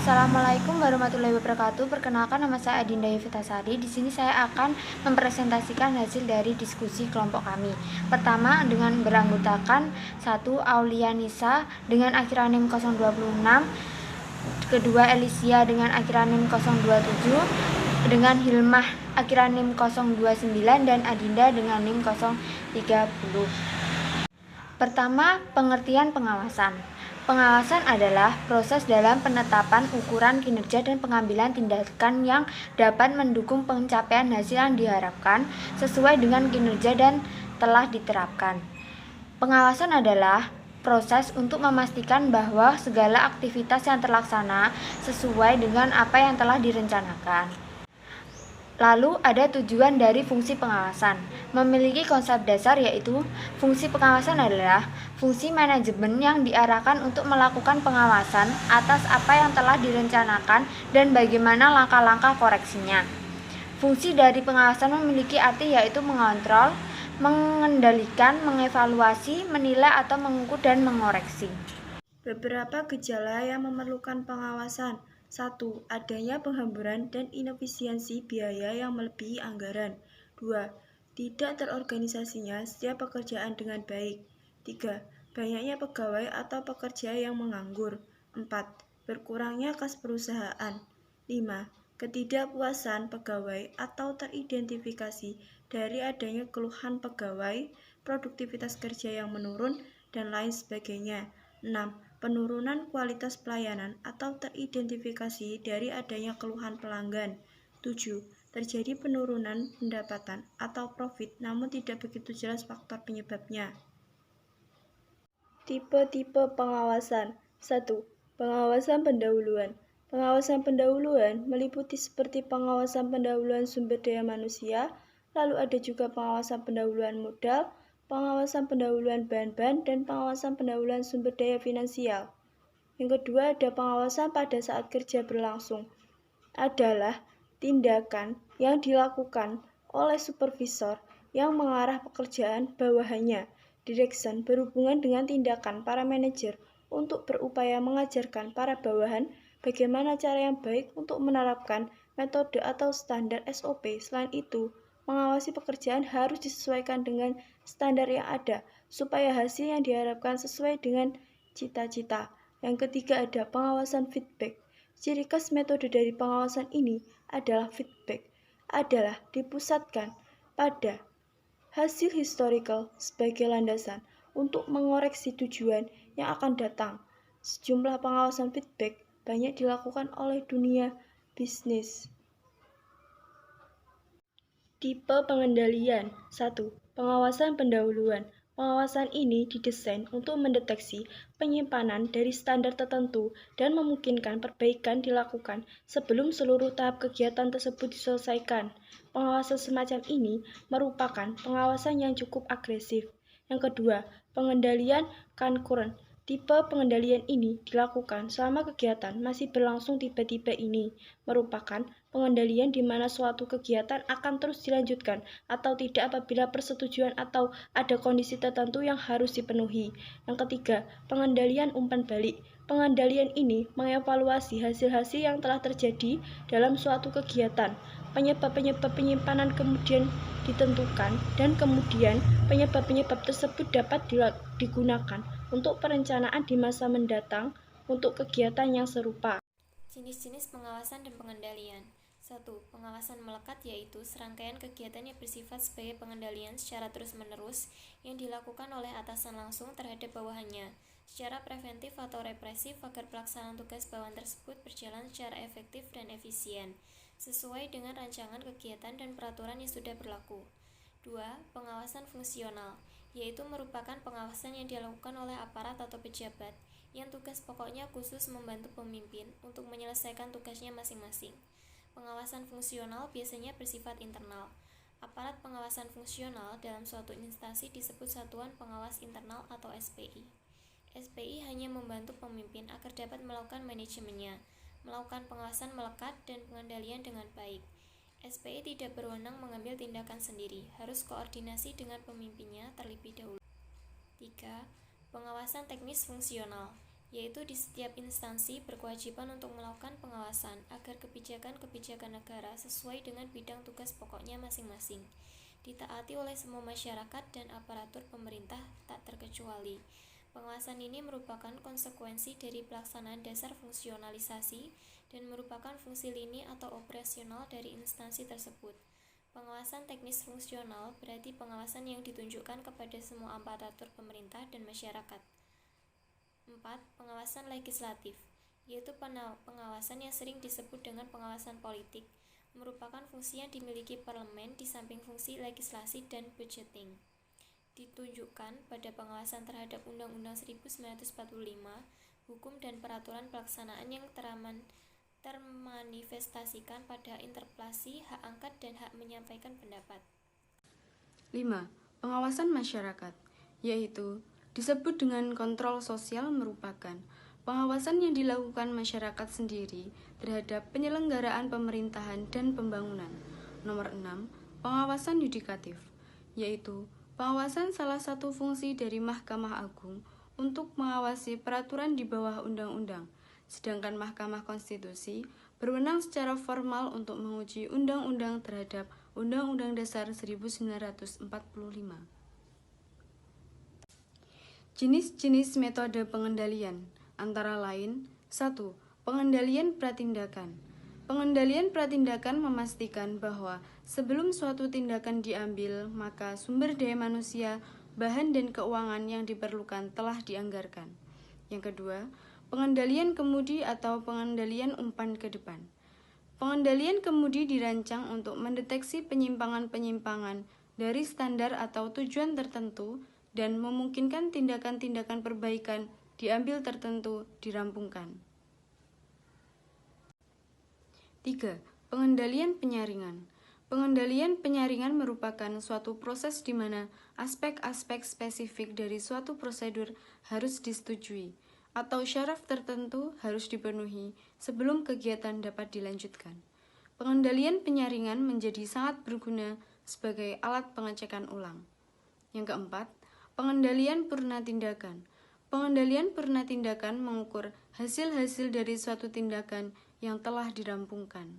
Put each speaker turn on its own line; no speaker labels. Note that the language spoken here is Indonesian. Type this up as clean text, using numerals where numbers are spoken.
Assalamualaikum warahmatullahi wabarakatuh. Perkenalkan, nama saya Adinda Yevitasari. Di sini saya akan mempresentasikan hasil dari diskusi kelompok kami. Pertama, dengan beranggotakan 1. Aulianisa dengan akhiran NIM 026, kedua Elisia dengan akhiran NIM 027, dengan Hilmah akhiran NIM 029, dan Adinda dengan NIM 030. Pertama, pengertian pengawasan. Pengawasan adalah proses dalam penetapan ukuran kinerja dan pengambilan tindakan yang dapat mendukung pencapaian hasil yang diharapkan sesuai dengan kinerja dan telah diterapkan. Pengawasan adalah proses untuk memastikan bahwa segala aktivitas yang terlaksana sesuai dengan apa yang telah direncanakan. Lalu ada tujuan dari fungsi pengawasan. Memiliki konsep dasar yaitu fungsi pengawasan adalah fungsi manajemen yang diarahkan untuk melakukan pengawasan atas apa yang telah direncanakan dan bagaimana langkah-langkah koreksinya. Fungsi dari pengawasan memiliki arti yaitu mengontrol, mengendalikan, mengevaluasi, menilai atau mengukur dan mengoreksi.
Beberapa gejala yang memerlukan pengawasan. 1. Adanya penghamburan dan inefisiensi biaya yang melebihi anggaran. 2. Tidak terorganisasinya setiap pekerjaan dengan baik. 3. Banyaknya pegawai atau pekerja yang menganggur. 4. Berkurangnya kas perusahaan. 5. Ketidakpuasan pegawai atau teridentifikasi dari adanya keluhan pegawai, produktivitas kerja yang menurun, dan lain sebagainya. 6. Penurunan kualitas pelayanan atau teridentifikasi dari adanya keluhan pelanggan. 7. Terjadi penurunan pendapatan atau profit namun tidak begitu jelas faktor penyebabnya. Tipe-tipe pengawasan. 1. Pengawasan pendahuluan. Pengawasan pendahuluan meliputi seperti pengawasan pendahuluan sumber daya manusia, lalu ada juga pengawasan pendahuluan modal, pengawasan pendahuluan bahan-bahan, dan pengawasan pendahuluan sumber daya finansial. Yang kedua ada pengawasan pada saat kerja berlangsung. Adalah tindakan yang dilakukan oleh supervisor yang mengarah pekerjaan bawahannya. Direksi berhubungan dengan tindakan para manajer untuk berupaya mengajarkan para bawahan bagaimana cara yang baik untuk menerapkan metode atau standar SOP. Selain itu, mengawasi pekerjaan harus disesuaikan dengan standar yang ada, supaya hasil yang diharapkan sesuai dengan cita-cita. Yang ketiga ada pengawasan feedback. Ciri khas metode dari pengawasan ini adalah feedback, adalah dipusatkan pada hasil historical sebagai landasan untuk mengoreksi tujuan yang akan datang. Sejumlah pengawasan feedback banyak dilakukan oleh dunia bisnis. Tipe pengendalian. 1. Pengawasan pendahuluan. Pengawasan ini didesain untuk mendeteksi penyimpanan dari standar tertentu dan memungkinkan perbaikan dilakukan sebelum seluruh tahap kegiatan tersebut diselesaikan. Pengawasan semacam ini merupakan pengawasan yang cukup agresif. Yang kedua, pengendalian concurrent. Tipe pengendalian ini dilakukan selama kegiatan masih berlangsung. Tipe-tipe ini merupakan pengendalian di mana suatu kegiatan akan terus dilanjutkan atau tidak apabila persetujuan atau ada kondisi tertentu yang harus dipenuhi. Yang ketiga, pengendalian umpan balik. Pengendalian ini mengevaluasi hasil-hasil yang telah terjadi dalam suatu kegiatan. Penyebab-penyebab penyimpanan kemudian ditentukan dan kemudian penyebab-penyebab tersebut dapat digunakan untuk perencanaan di masa mendatang untuk kegiatan yang serupa.
Jenis-jenis pengawasan dan pengendalian. 1. Pengawasan melekat yaitu serangkaian kegiatan yang bersifat sebagai pengendalian secara terus-menerus yang dilakukan oleh atasan langsung terhadap bawahannya secara preventif atau represif agar pelaksanaan tugas bawahan tersebut berjalan secara efektif dan efisien sesuai dengan rancangan kegiatan dan peraturan yang sudah berlaku. 2. Pengawasan fungsional yaitu merupakan pengawasan yang dilakukan oleh aparat atau pejabat yang tugas pokoknya khusus membantu pemimpin untuk menyelesaikan tugasnya masing-masing. Pengawasan fungsional biasanya bersifat internal. Aparat pengawasan fungsional dalam suatu instansi disebut Satuan Pengawas Internal atau SPI. SPI hanya membantu pemimpin agar dapat melakukan manajemennya, melakukan pengawasan melekat dan pengendalian dengan baik. SPI tidak berwenang mengambil tindakan sendiri, harus koordinasi dengan pemimpinnya terlebih dahulu. 3. Pengawasan teknis fungsional yaitu di setiap instansi berkewajiban untuk melakukan pengawasan agar kebijakan-kebijakan negara sesuai dengan bidang tugas pokoknya masing-masing, ditaati oleh semua masyarakat dan aparatur pemerintah tak terkecuali. Pengawasan ini merupakan konsekuensi dari pelaksanaan dasar fungsionalisasi dan merupakan fungsi lini atau operasional dari instansi tersebut. Pengawasan teknis fungsional berarti pengawasan yang ditunjukkan kepada semua aparatur pemerintah dan masyarakat. 4. Pengawasan legislatif, yaitu pengawasan yang sering disebut dengan pengawasan politik, merupakan fungsi yang dimiliki parlemen di samping fungsi legislasi dan budgeting. Ditunjukkan pada pengawasan terhadap Undang-Undang 1945, hukum dan peraturan pelaksanaan yang termanifestasikan pada interpelasi, hak angket, dan hak menyampaikan pendapat.
5. Pengawasan masyarakat, yaitu disebut dengan kontrol sosial, merupakan pengawasan yang dilakukan masyarakat sendiri terhadap penyelenggaraan pemerintahan dan pembangunan. Nomor 6. Pengawasan yudikatif, yaitu pengawasan salah satu fungsi dari Mahkamah Agung untuk mengawasi peraturan di bawah undang-undang, sedangkan Mahkamah Konstitusi berwenang secara formal untuk menguji undang-undang terhadap Undang-Undang Dasar 1945. Jenis-jenis metode pengendalian antara lain: 1. Pengendalian pratindakan. Pengendalian pratindakan memastikan bahwa sebelum suatu tindakan diambil, maka sumber daya manusia, bahan dan keuangan yang diperlukan telah dianggarkan. Yang kedua, pengendalian kemudi atau pengendalian umpan ke depan. Pengendalian kemudi dirancang untuk mendeteksi penyimpangan-penyimpangan dari standar atau tujuan tertentu dan memungkinkan tindakan-tindakan perbaikan diambil tertentu dirampungkan. 3. Pengendalian penyaringan. Pengendalian penyaringan merupakan suatu proses di mana aspek-aspek spesifik dari suatu prosedur harus disetujui atau syarat tertentu harus dipenuhi sebelum kegiatan dapat dilanjutkan. Pengendalian penyaringan menjadi sangat berguna sebagai alat pengecekan ulang. Yang keempat, pengendalian purna tindakan. Pengendalian purna tindakan mengukur hasil-hasil dari suatu tindakan yang telah dirampungkan.